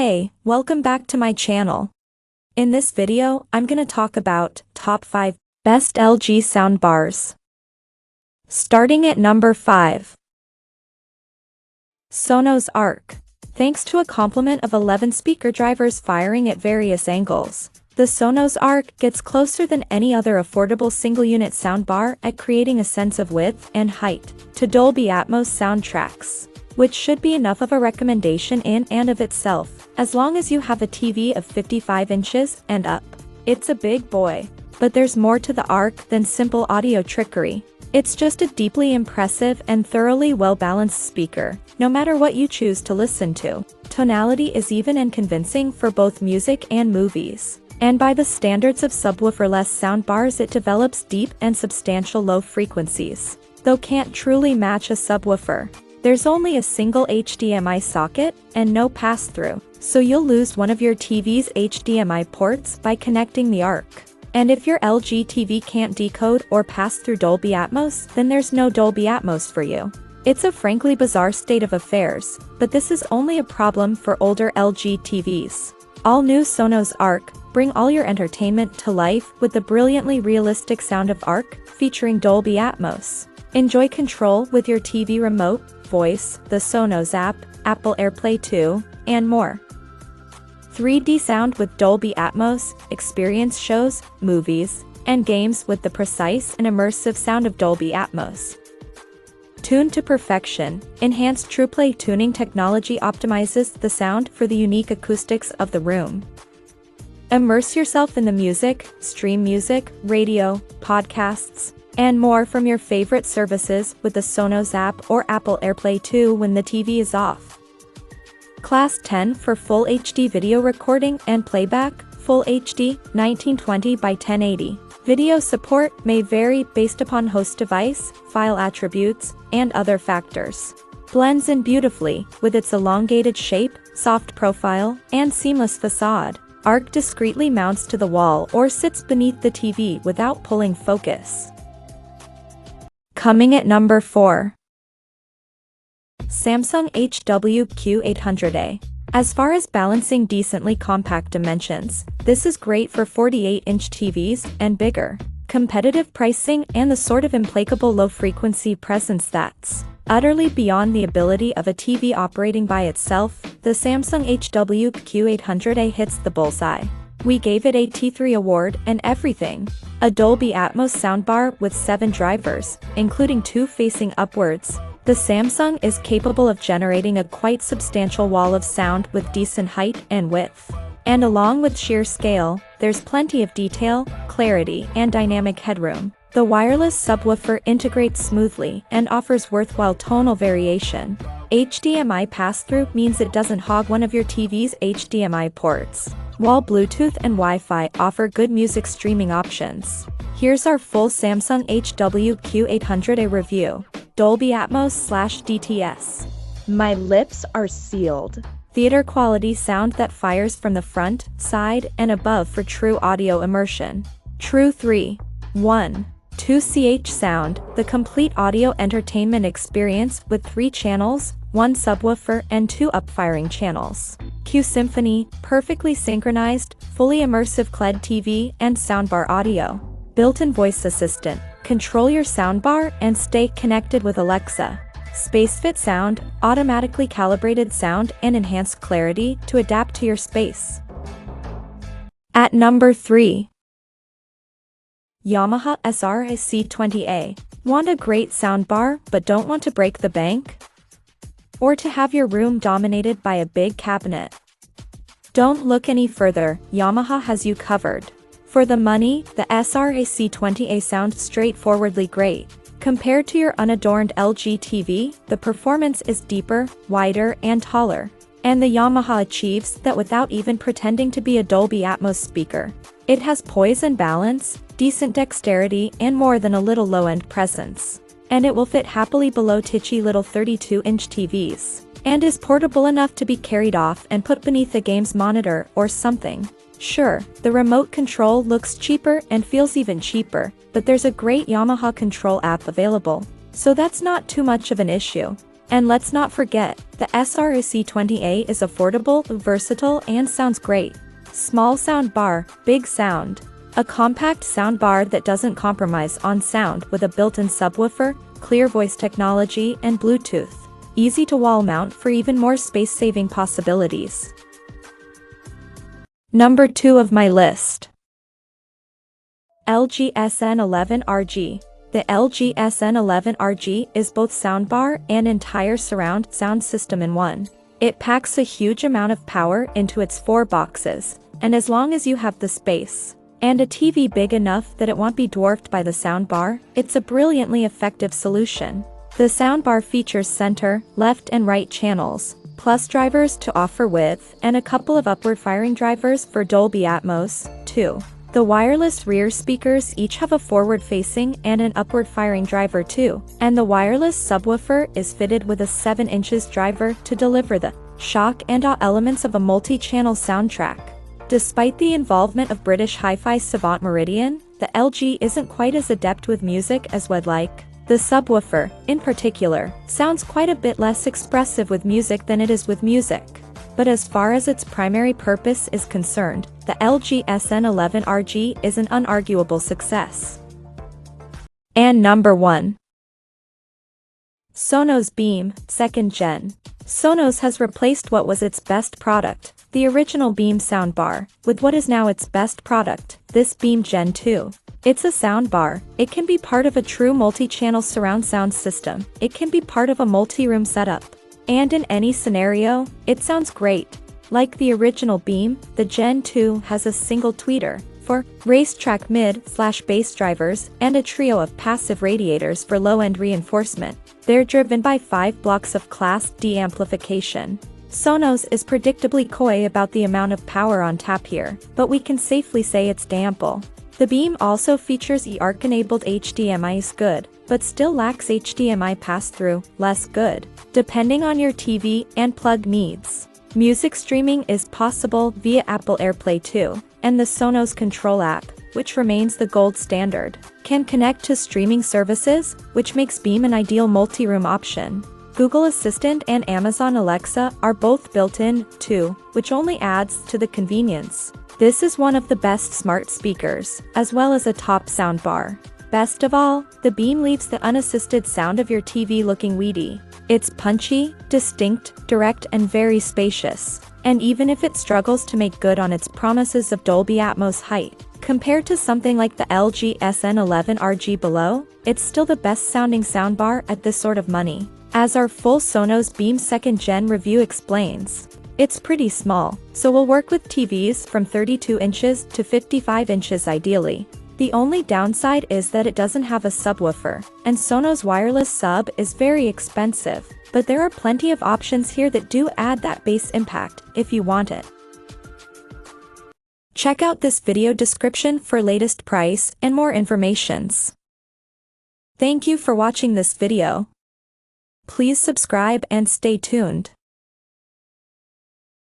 Hey, welcome back to my channel. In this video, I'm gonna talk about top 5 best LG soundbars. Starting at number 5. Sonos Arc. Thanks to a complement of 11 speaker drivers firing at various angles, the Sonos Arc gets closer than any other affordable single-unit soundbar at creating a sense of width and height to Dolby Atmos soundtracks, which should be enough of a recommendation in and of itself, as long as you have a TV of 55 inches and up. It's a big boy. But there's more to the Arc than simple audio trickery. It's just a deeply impressive and thoroughly well-balanced speaker, no matter what you choose to listen to. Tonality is even and convincing for both music and movies. And by the standards of subwoofer-less soundbars, it develops deep and substantial low frequencies, though can't truly match a subwoofer. There's only a single HDMI socket and no pass-through, so you'll lose one of your TV's HDMI ports by connecting the Arc. And if your LG TV can't decode or pass through Dolby Atmos, then there's no Dolby Atmos for you. It's a frankly bizarre state of affairs, but this is only a problem for older LG TVs. All new Sonos Arc bring all your entertainment to life with the brilliantly realistic sound of Arc, featuring Dolby Atmos. Enjoy control with your TV remote, voice, the Sonos app, Apple AirPlay 2, and more. 3D sound with Dolby Atmos, experience shows, movies, and games with the precise and immersive sound of Dolby Atmos. Tuned to perfection, enhanced TruePlay tuning technology optimizes the sound for the unique acoustics of the room. Immerse yourself in the music, stream music, radio, podcasts, and more from your favorite services with the Sonos app or Apple AirPlay 2 when the TV is off. Class 10 for Full HD video recording and playback, Full HD, 1920 by 1080. Video support may vary based upon host device, file attributes, and other factors. Blends in beautifully with its elongated shape, soft profile, and seamless facade. Arc discreetly mounts to the wall or sits beneath the TV without pulling focus. Coming at number 4. Samsung HWQ800A. As far as balancing decently compact dimensions, this is great for 48-inch TVs and bigger. Competitive pricing and the sort of implacable low-frequency presence that's utterly beyond the ability of a TV operating by itself, the Samsung HWQ800A hits the bullseye. We gave it a T3 award and everything. A Dolby Atmos soundbar with 7 drivers, including 2 facing upwards. The Samsung is capable of generating a quite substantial wall of sound with decent height and width. And along with sheer scale, there's plenty of detail, clarity, and dynamic headroom. The wireless subwoofer integrates smoothly and offers worthwhile tonal variation. HDMI pass-through means it doesn't hog one of your TV's HDMI ports, while Bluetooth and Wi-Fi offer good music streaming options. Here's our full Samsung HWQ800A review. Dolby Atmos/DTS. My lips are sealed. Theater quality sound that fires from the front, side, and above for true audio immersion. True 3.1. 2CH sound, the complete audio entertainment experience with 3 channels, 1 subwoofer and 2 upfiring channels. Q Symphony, perfectly synchronized, fully immersive QLED TV and soundbar audio. Built-in voice assistant, control your soundbar and stay connected with Alexa. SpaceFit sound, automatically calibrated sound and enhanced clarity to adapt to your space. At number 3. Yamaha SRSC20A. Want a great soundbar but don't want to break the bank? Or to have your room dominated by a big cabinet? Don't look any further, Yamaha has you covered. For the money, the SRSC20A sounds straightforwardly great. Compared to your unadorned LG TV, the performance is deeper, wider, and taller. And the Yamaha achieves that without even pretending to be a Dolby Atmos speaker. It has poise and balance, decent dexterity, and more than a little low-end presence. And it will fit happily below titchy little 32-inch TVs. And is portable enough to be carried off and put beneath a game's monitor or something. Sure, the remote control looks cheaper and feels even cheaper, but there's a great Yamaha control app available, so that's not too much of an issue. And let's not forget, the SRSC20A is affordable, versatile, and sounds great. Small soundbar, big sound. A compact soundbar that doesn't compromise on sound with a built-in subwoofer, clear voice technology, and Bluetooth. Easy to wall mount for even more space-saving possibilities. Number 2 of my list. LG SN11RG. The LG SN11RG is both soundbar and entire surround sound system in one. It packs a huge amount of power into its 4 boxes, and as long as you have the space and a TV big enough that it won't be dwarfed by the soundbar, it's a brilliantly effective solution. The soundbar features center, left and right channels, plus drivers to offer width, and a couple of upward-firing drivers for Dolby Atmos, too. The wireless rear speakers each have a forward-facing and an upward-firing driver too, and the wireless subwoofer is fitted with a 7-inch driver to deliver the shock and awe elements of a multi-channel soundtrack. Despite the involvement of British hi-fi savant Meridian, the LG isn't quite as adept with music as we'd like. The subwoofer, in particular, sounds quite a bit less expressive with music than it is with music. But as far as its primary purpose is concerned, the LG SN11RG is an unarguable success. And number 1. Sonos Beam, 2nd Gen. Sonos has replaced what was its best product, the original Beam soundbar, with what is now its best product, this Beam Gen 2. It's a soundbar. It can be part of a true multi-channel surround sound system. It can be part of a multi-room setup. And in any scenario, it sounds great. Like the original Beam, the Gen 2 has a single tweeter for racetrack mid/bass drivers and a trio of passive radiators for low-end reinforcement. They're driven by 5 blocks of Class D amplification. Sonos is predictably coy about the amount of power on tap here, but we can safely say it's ample. The Beam also features eARC-enabled HDMI is good, but still lacks HDMI pass-through, less good, depending on your TV and plug needs. Music streaming is possible via Apple AirPlay too, and the Sonos Control app, which remains the gold standard, can connect to streaming services, which makes Beam an ideal multi-room option. Google Assistant and Amazon Alexa are both built in, too, which only adds to the convenience. This is one of the best smart speakers, as well as a top soundbar. Best of all, the Beam leaves the unassisted sound of your TV looking weedy. It's punchy, distinct, direct and very spacious. And even if it struggles to make good on its promises of Dolby Atmos height, compared to something like the LG SN11RG below, it's still the best sounding soundbar at this sort of money. As our full Sonos Beam 2nd Gen review explains, it's pretty small, so will work with TVs from 32 inches to 55 inches ideally. The only downside is that it doesn't have a subwoofer, and Sonos wireless sub is very expensive, but there are plenty of options here that do add that bass impact, if you want it. Check out this video description for latest price and more informations. Thank you for watching this video. Please subscribe and stay tuned.